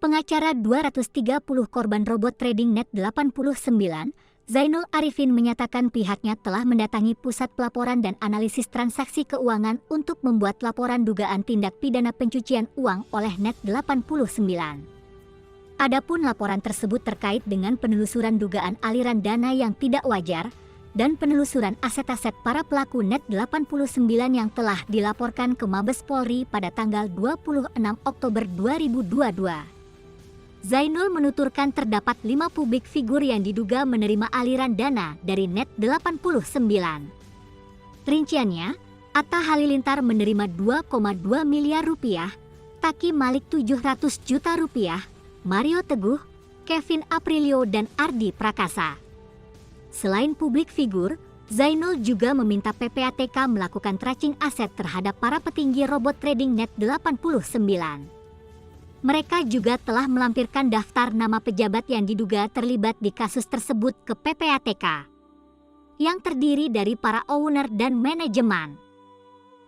Pengacara 230 korban robot trading Net 89, Zainul Arifin menyatakan pihaknya telah mendatangi Pusat Pelaporan dan Analisis Transaksi Keuangan untuk membuat laporan dugaan tindak pidana pencucian uang oleh Net 89. Adapun laporan tersebut terkait dengan penelusuran dugaan aliran dana yang tidak wajar dan penelusuran aset-aset para pelaku Net 89 yang telah dilaporkan ke Mabes Polri pada tanggal 26 Oktober 2022. Zainul menuturkan terdapat 5 publik figur yang diduga menerima aliran dana dari Net 89. Rinciannya, Atta Halilintar menerima 2,2 miliar rupiah, Taki Malik 700 juta rupiah, Mario Teguh, Kevin Aprilio dan Ardi Prakasa. Selain publik figur, Zainul juga meminta PPATK melakukan tracing aset terhadap para petinggi robot trading Net 89. Mereka juga telah melampirkan daftar nama pejabat yang diduga terlibat di kasus tersebut ke PPATK, yang terdiri dari para owner dan manajemen.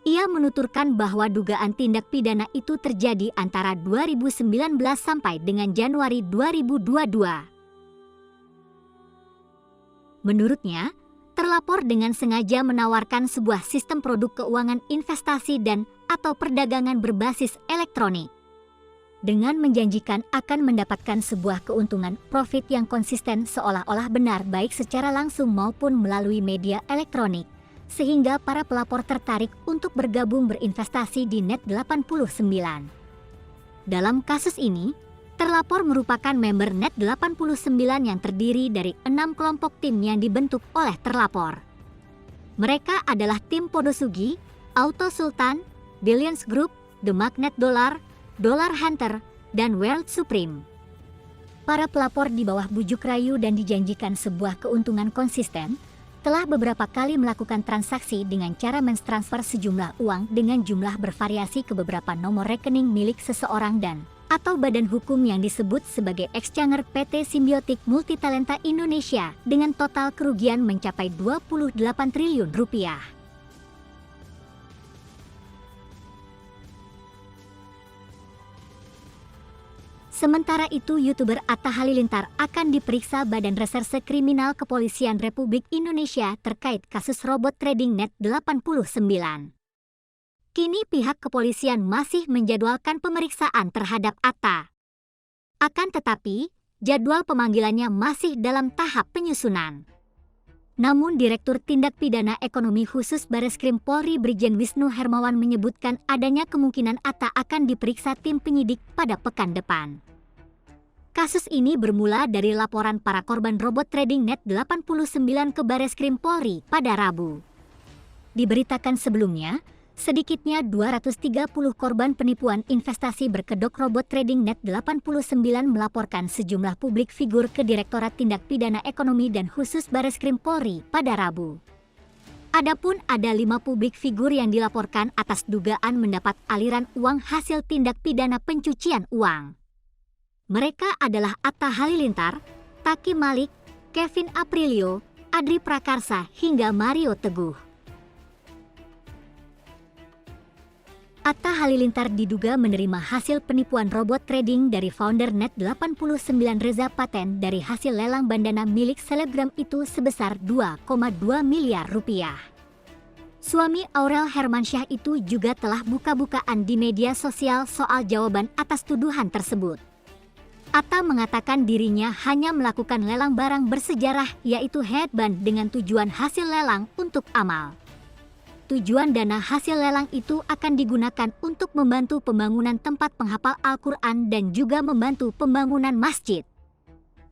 Ia menuturkan bahwa dugaan tindak pidana itu terjadi antara 2019 sampai dengan Januari 2022. Menurutnya, terlapor dengan sengaja menawarkan sebuah sistem produk keuangan investasi dan atau perdagangan berbasis elektronik, dengan menjanjikan akan mendapatkan sebuah keuntungan profit yang konsisten seolah-olah benar baik secara langsung maupun melalui media elektronik, sehingga para pelapor tertarik untuk bergabung berinvestasi di Net 89. Dalam kasus ini, terlapor merupakan member Net 89 yang terdiri dari 6 kelompok tim yang dibentuk oleh terlapor. Mereka adalah tim Podosugi, Auto Sultan, Billions Group, The Magnet Dollar, Dollar Hunter, dan World Supreme. Para pelapor di bawah bujuk rayu dan dijanjikan sebuah keuntungan konsisten, telah beberapa kali melakukan transaksi dengan cara mentransfer sejumlah uang dengan jumlah bervariasi ke beberapa nomor rekening milik seseorang dan atau badan hukum yang disebut sebagai exchanger PT Simbiotik Multitalenta Indonesia dengan total kerugian mencapai 28 triliun rupiah. Sementara itu, YouTuber Atta Halilintar akan diperiksa Badan Reserse Kriminal Kepolisian Republik Indonesia terkait kasus robot trading Net 89. Kini pihak kepolisian masih menjadwalkan pemeriksaan terhadap Atta. Akan tetapi, jadwal pemanggilannya masih dalam tahap penyusunan. Namun Direktur Tindak Pidana Ekonomi Khusus Bareskrim Polri Brigjen Wisnu Hermawan menyebutkan adanya kemungkinan Atta akan diperiksa tim penyidik pada pekan depan. Kasus ini bermula dari laporan para korban robot trading Net 89 ke Bareskrim Polri pada Rabu. Diberitakan sebelumnya, sedikitnya 230 korban penipuan investasi berkedok robot trading Net 89 melaporkan sejumlah publik figur ke Direktorat Tindak Pidana Ekonomi dan Khusus Bareskrim Polri pada Rabu. Adapun ada 5 publik figur yang dilaporkan atas dugaan mendapat aliran uang hasil tindak pidana pencucian uang. Mereka adalah Atta Halilintar, Taki Malik, Kevin Aprilio, Adri Prakarsa hingga Mario Teguh. Atta Halilintar diduga menerima hasil penipuan robot trading dari founder Net 89 Reza Paten dari hasil lelang bandana milik selebgram itu sebesar 2,2 miliar rupiah. Suami Aurel Hermansyah itu juga telah buka-bukaan di media sosial soal jawaban atas tuduhan tersebut. Atta mengatakan dirinya hanya melakukan lelang barang bersejarah yaitu headband dengan tujuan hasil lelang untuk amal. Tujuan dana hasil lelang itu akan digunakan untuk membantu pembangunan tempat penghafal Al-Quran dan juga membantu pembangunan masjid.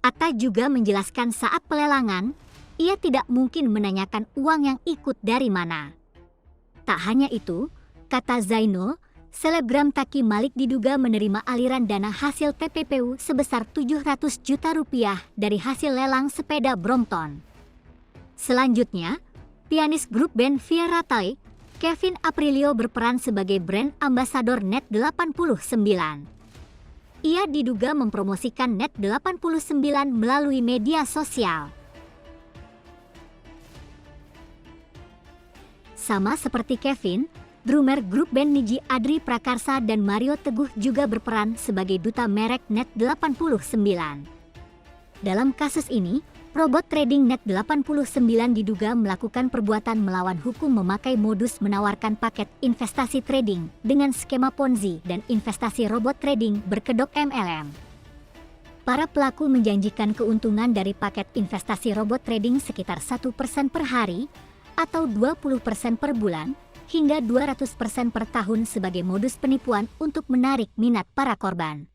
Atta juga menjelaskan saat pelelangan, ia tidak mungkin menanyakan uang yang ikut dari mana. Tak hanya itu, kata Zainul, selebgram Taki Malik diduga menerima aliran dana hasil TPPU sebesar 700 juta rupiah dari hasil lelang sepeda Brompton. Selanjutnya, pianis grup band Via Ratai, Kevin Aprilio berperan sebagai brand ambasador Net 89. Ia diduga mempromosikan Net 89 melalui media sosial. Sama seperti Kevin, Drummer grup band Niji Adri Prakarsa dan Mario Teguh juga berperan sebagai duta merek Net89. Dalam kasus ini, robot trading Net89 diduga melakukan perbuatan melawan hukum memakai modus menawarkan paket investasi trading dengan skema Ponzi dan investasi robot trading berkedok MLM. Para pelaku menjanjikan keuntungan dari paket investasi robot trading sekitar 1% per hari atau 20% per bulan hingga 200% per tahun sebagai modus penipuan untuk menarik minat para korban.